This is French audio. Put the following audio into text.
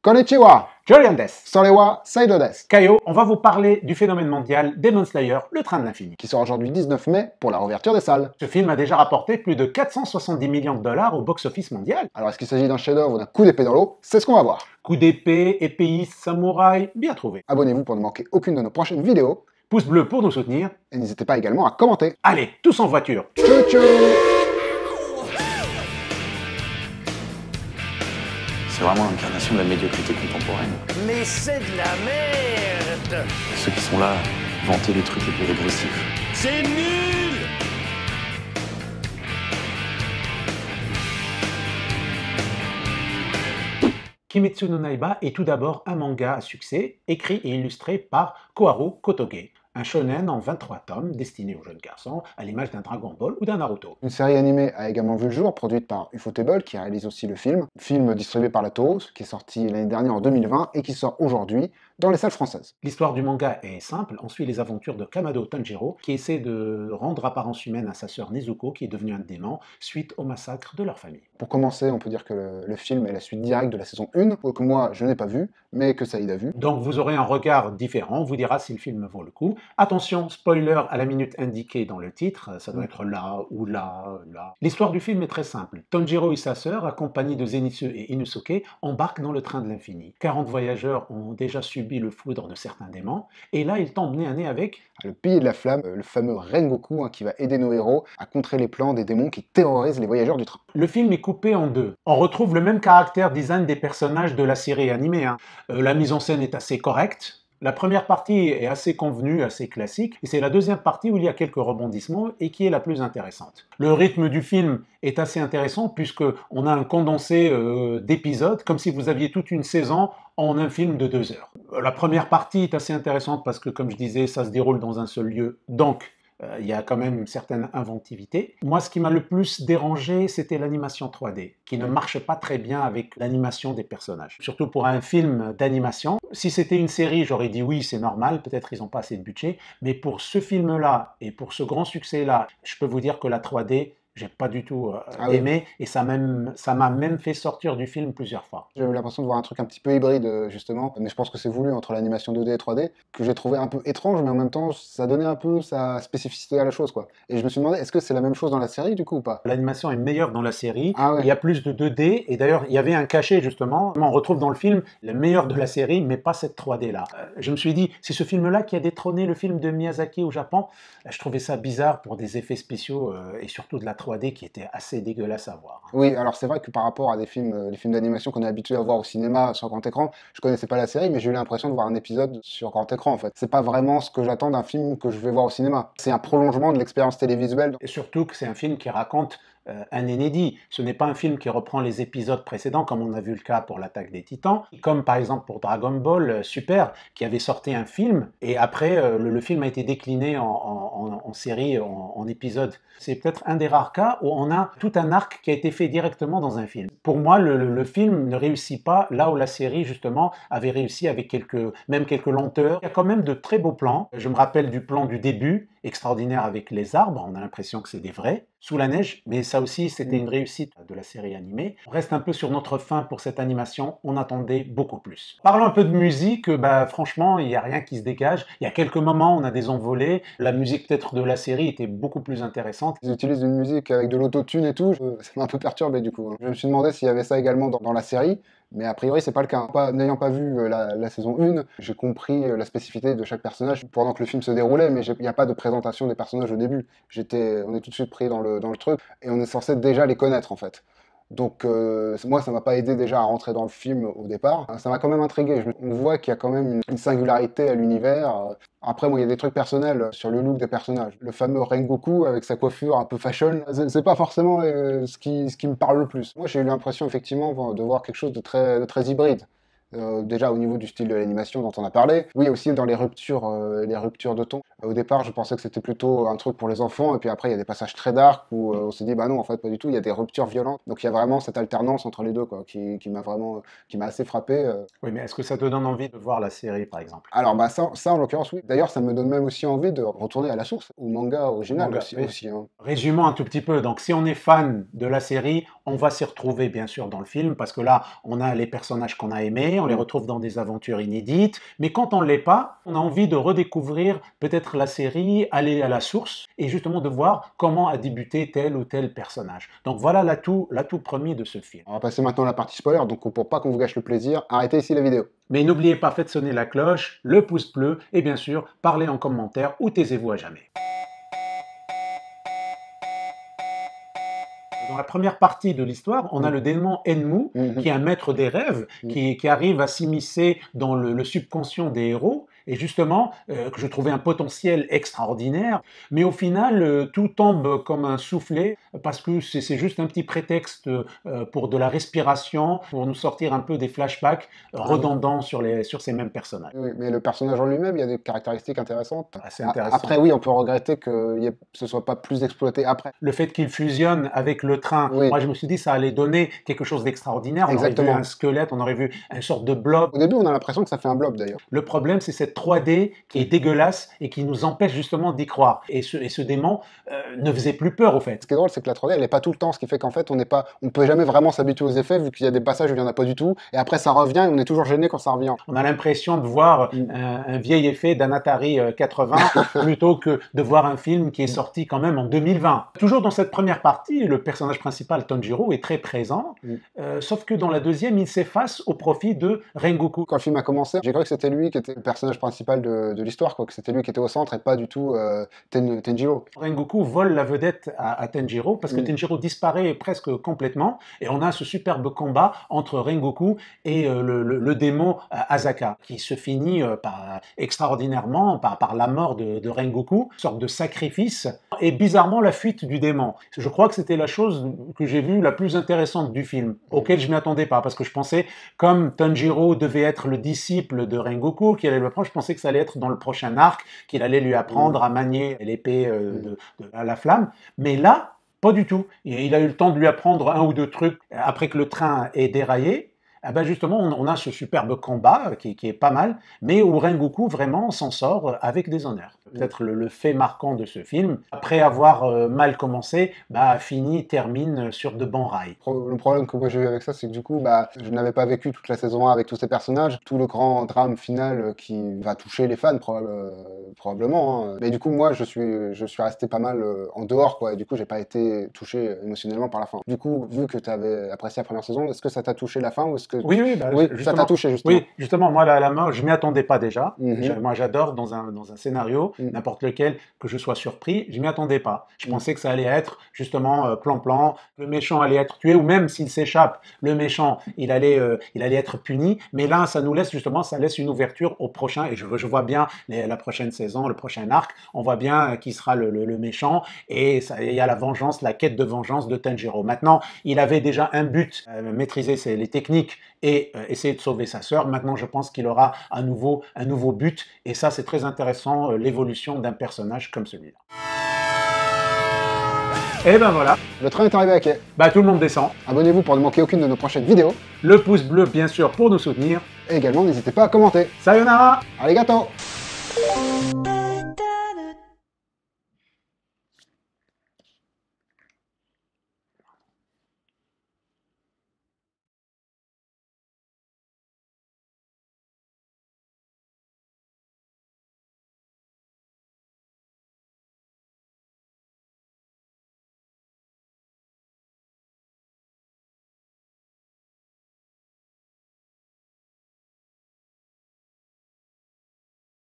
Konnichiwa, Jolian Des. Solewa, Saido des, Kaio, on va vous parler du phénomène mondial Demon Slayer, le train de l'infini. qui sort aujourd'hui 19 mai pour la réouverture des salles. Ce film a déjà rapporté plus de 470 millions de dollars au box-office mondial. Alors est-ce qu'il s'agit d'un chef-d'œuvre ou d'un coup d'épée dans l'eau? C'est ce qu'on va voir. Coup d'épée, épéiste, samouraï, bien trouvé. Abonnez-vous pour ne manquer aucune de nos prochaines vidéos Pouce bleu pour nous soutenir. et n'hésitez pas également à commenter. Allez, tous en voiture. Tchou tchou. C'est vraiment l'incarnation de la médiocrité contemporaine. Mais c'est de la merde! Ceux qui sont là, vanter les trucs les plus régressifs. C'est nul! Kimetsu no Yaiba est tout d'abord un manga à succès, écrit et illustré par Koharu Kotoge. Un shonen en 23 tomes destiné aux jeunes garçons, à l'image d'un Dragon Ball ou d'un Naruto. Une série animée a également vu le jour, produite par Ufotable, qui réalise aussi le film. Film distribué par la Toho, qui est sorti l'année dernière en 2020 et qui sort aujourd'hui dans les salles françaises. L'histoire du manga est simple, on suit les aventures de Kamado Tanjiro, qui essaie de rendre apparence humaine à sa sœur Nezuko, qui est devenue un démon, suite au massacre de leur famille. Pour commencer, on peut dire que le film est la suite directe de la saison 1, que moi je n'ai pas vu, mais que Saïd a vu. Donc vous aurez un regard différent, on vous dira si le film vaut le coup. Attention, spoiler à la minute indiquée dans le titre, ça doit être là ou là, là. L'histoire du film est très simple. Tanjiro et sa sœur, accompagnés de Zenitsu et Inosuke, embarquent dans le train de l'infini. 40 voyageurs ont déjà subi le foudre de certains démons, et là ils tombent nez à nez avec Le pilier de la flamme, le fameux Rengoku, qui va aider nos héros à contrer les plans des démons qui terrorisent les voyageurs du train. Le film est coupé en deux. On retrouve le même caractère design des personnages de la série animée. La mise en scène est assez correcte. La première partie est assez convenue, assez classique, et c'est la deuxième partie où il y a quelques rebondissements et qui est la plus intéressante. Le rythme du film est assez intéressant puisque on a un condensé d'épisodes, comme si vous aviez toute une saison en un film de 2 heures. La première partie est assez intéressante parce que, comme je disais, ça se déroule dans un seul lieu, donc il y a quand même une certaine inventivité. Moi, ce qui m'a le plus dérangé, c'était l'animation 3D, qui ne marche pas très bien avec l'animation des personnages. Surtout pour un film d'animation. Si c'était une série, j'aurais dit oui, c'est normal, peut-être ils n'ont pas assez de budget, mais pour ce film-là et pour ce grand succès-là, je peux vous dire que la 3D, j'ai pas du tout aimé, et ça m'a même fait sortir du film plusieurs fois. J'ai eu l'impression de voir un truc un petit peu hybride, justement, mais je pense que c'est voulu entre l'animation 2D et 3D, que j'ai trouvé un peu étrange, mais en même temps, ça donnait un peu sa spécificité à la chose, quoi. Et je me suis demandé, est-ce que c'est la même chose dans la série, du coup, ou pas? L'animation est meilleure dans la série, Ah ouais. il y a plus de 2D, et d'ailleurs, il y avait un cachet, justement. On retrouve dans le film le meilleur de la série, mais pas cette 3D-là. Je me suis dit, c'est ce film-là qui a détrôné le film de Miyazaki au Japon. Je trouvais ça bizarre pour des effets spéciaux, et surtout de la 3D qui était assez dégueulasse à voir. Oui, alors c'est vrai que par rapport à des films, les films d'animation qu'on est habitué à voir au cinéma sur grand écran, je connaissais pas la série, mais j'ai eu l'impression de voir un épisode sur grand écran, en fait. C'est pas vraiment ce que j'attends d'un film que je vais voir au cinéma. C'est un prolongement de l'expérience télévisuelle. Et surtout que c'est un film qui raconte un inédit. Ce n'est pas un film qui reprend les épisodes précédents, comme on a vu le cas pour l'Attaque des Titans, comme par exemple pour Dragon Ball Super, qui avait sorti un film, et après, le film a été décliné en série, en épisodes. C'est peut-être un des rares cas où on a tout un arc qui a été fait directement dans un film. Pour moi, le film ne réussit pas là où la série, justement, avait réussi avec même quelques lenteurs. Il y a quand même de très beaux plans. Je me rappelle du plan du début, extraordinaire avec les arbres, on a l'impression que c'est des vrais, sous la neige, mais ça aussi c'était une réussite de la série animée. On reste un peu sur notre faim pour cette animation, on attendait beaucoup plus. Parlons un peu de musique, franchement il n'y a rien qui se dégage, il y a quelques moments on a des envolées, la musique peut-être de la série était beaucoup plus intéressante. Ils utilisent une musique avec de l'autotune et tout, ça m'a un peu perturbé du coup. Je me suis demandé s'il y avait ça également dans la série, mais a priori c'est pas le cas. N'ayant pas vu la saison 1, j'ai compris la spécificité de chaque personnage pendant que le film se déroulait, mais il n'y a pas de présentation des personnages au début. On est tout de suite pris dans le truc, et on est censé déjà les connaître en fait. Donc moi ça m'a pas aidé déjà à rentrer dans le film au départ, ça m'a quand même intrigué, on voit qu'il y a quand même une singularité à l'univers. Après moi il y a des trucs personnels sur le look des personnages, le fameux Rengoku avec sa coiffure un peu fashion, c'est pas forcément ce qui me parle le plus. Moi j'ai eu l'impression effectivement de voir quelque chose de très hybride. Déjà au niveau du style de l'animation dont on a parlé, oui aussi dans les ruptures de ton. Au départ je pensais que c'était plutôt un truc pour les enfants, et puis après il y a des passages très dark où on s'est dit bah non en fait pas du tout, il y a des ruptures violentes. Donc il y a vraiment cette alternance entre les deux quoi, qui m'a assez frappé. Oui, mais est-ce que ça te donne envie de voir la série par exemple? Alors bah ça en l'occurrence oui. D'ailleurs ça me donne même aussi envie de retourner à la source, au manga original aussi. Hein. Résumons un tout petit peu, donc si on est fan de la série, on va s'y retrouver bien sûr dans le film, parce que là on a les personnages qu'on a aimés, on les retrouve dans des aventures inédites, mais quand on ne l'est pas, on a envie de redécouvrir peut-être la série, aller à la source, et justement de voir comment a débuté tel ou tel personnage. Donc voilà l'atout premier de ce film. On va passer maintenant à la partie spoiler, donc pour pas qu'on vous gâche le plaisir, arrêtez ici la vidéo. Mais n'oubliez pas, faites sonner la cloche, le pouce bleu, et bien sûr, parlez en commentaire ou taisez-vous à jamais. Dans la première partie de l'histoire, on a le démon Enmu, qui est un maître des rêves, qui arrive à s'immiscer dans le subconscient des héros, et justement, que je trouvais un potentiel extraordinaire, mais au final, tout tombe comme un soufflet, parce que c'est juste un petit prétexte pour de la respiration, pour nous sortir un peu des flashbacks redondants sur ces mêmes personnages. Oui, mais le personnage en lui-même, il y a des caractéristiques intéressantes. Assez intéressant. Après, oui, on peut regretter que ce soit pas plus exploité après. Le fait qu'il fusionne avec le train, oui. Moi je me suis dit ça allait donner quelque chose d'extraordinaire. On aurait vu un squelette, on aurait vu une sorte de blob. Au début, on a l'impression que ça fait un blob d'ailleurs. Le problème, c'est cette 3D qui est dégueulasse et qui nous empêche justement d'y croire. Et ce démon ne faisait plus peur au fait. Ce qui est drôle, c'est que la 3D, elle n'est pas tout le temps, ce qui fait qu'en fait, on peut jamais vraiment s'habituer aux effets, vu qu'il y a des passages où il n'y en a pas du tout, et après ça revient, et on est toujours gêné quand ça revient. On a l'impression de voir un vieil effet d'un Atari 80 plutôt que de voir un film qui est sorti quand même en 2020. Toujours dans cette première partie, le personnage principal, Tanjiro, est très présent, sauf que dans la deuxième, il s'efface au profit de Rengoku. Quand le film a commencé, j'ai cru que c'était lui qui était le personnage principal de l'histoire, que c'était lui qui était au centre et pas du tout Tenjiro. Rengoku vole la vedette à Tenjiro parce que Tenjiro disparaît presque complètement et on a ce superbe combat entre Rengoku et le démon Asaka qui se finit extraordinairement par la mort de Rengoku, une sorte de sacrifice et bizarrement la fuite du démon. Je crois que c'était la chose que j'ai vue la plus intéressante du film, auquel je ne m'y attendais pas parce que je pensais, comme Tanjiro devait être le disciple de Rengoku, qui allait le prendre, je pensais que ça allait être dans le prochain arc, qu'il allait lui apprendre à manier l'épée à la flamme, mais là, pas du tout. Il a eu le temps de lui apprendre un ou deux trucs après que le train ait déraillé. Eh ben justement, on a ce superbe combat qui est pas mal, mais où Rengoku vraiment s'en sort avec des honneurs. Peut-être le fait marquant de ce film, après avoir mal commencé, termine sur de bons rails. Le problème que moi j'ai eu avec ça, c'est que du coup, je n'avais pas vécu toute la saison 1 avec tous ces personnages, tout le grand drame final qui va toucher les fans probablement. Hein. Mais du coup, moi, je suis resté pas mal en dehors, quoi. Et du coup, j'ai pas été touché émotionnellement par la fin. Du coup, vu que tu avais apprécié la première saison, est-ce que ça t'a touché la fin ou est-ce que Oui, ça t'a touché justement. Oui, justement, moi, la mort, je m'y attendais pas déjà. Moi, j'adore dans un scénario, n'importe lequel, que je sois surpris, je m'y attendais pas. Je pensais que ça allait être justement plan-plan, le méchant allait être tué, ou même s'il s'échappe, le méchant, il allait être puni. Mais là, ça nous laisse justement, ça laisse une ouverture au prochain, et je vois bien la prochaine saison, le prochain arc, on voit bien qui sera le méchant, et il y a la vengeance, la quête de vengeance de Tanjiro. Maintenant, il avait déjà un but, maîtriser les techniques et essayer de sauver sa sœur. Maintenant, je pense qu'il aura un nouveau but, et ça, c'est très intéressant, l'évolution d'un personnage comme celui-là. Et ben voilà. Le train est arrivé à quai. Tout le monde descend. Abonnez-vous pour ne manquer aucune de nos prochaines vidéos. Le pouce bleu, bien sûr, pour nous soutenir. Et également, n'hésitez pas à commenter. Sayonara. Arigato.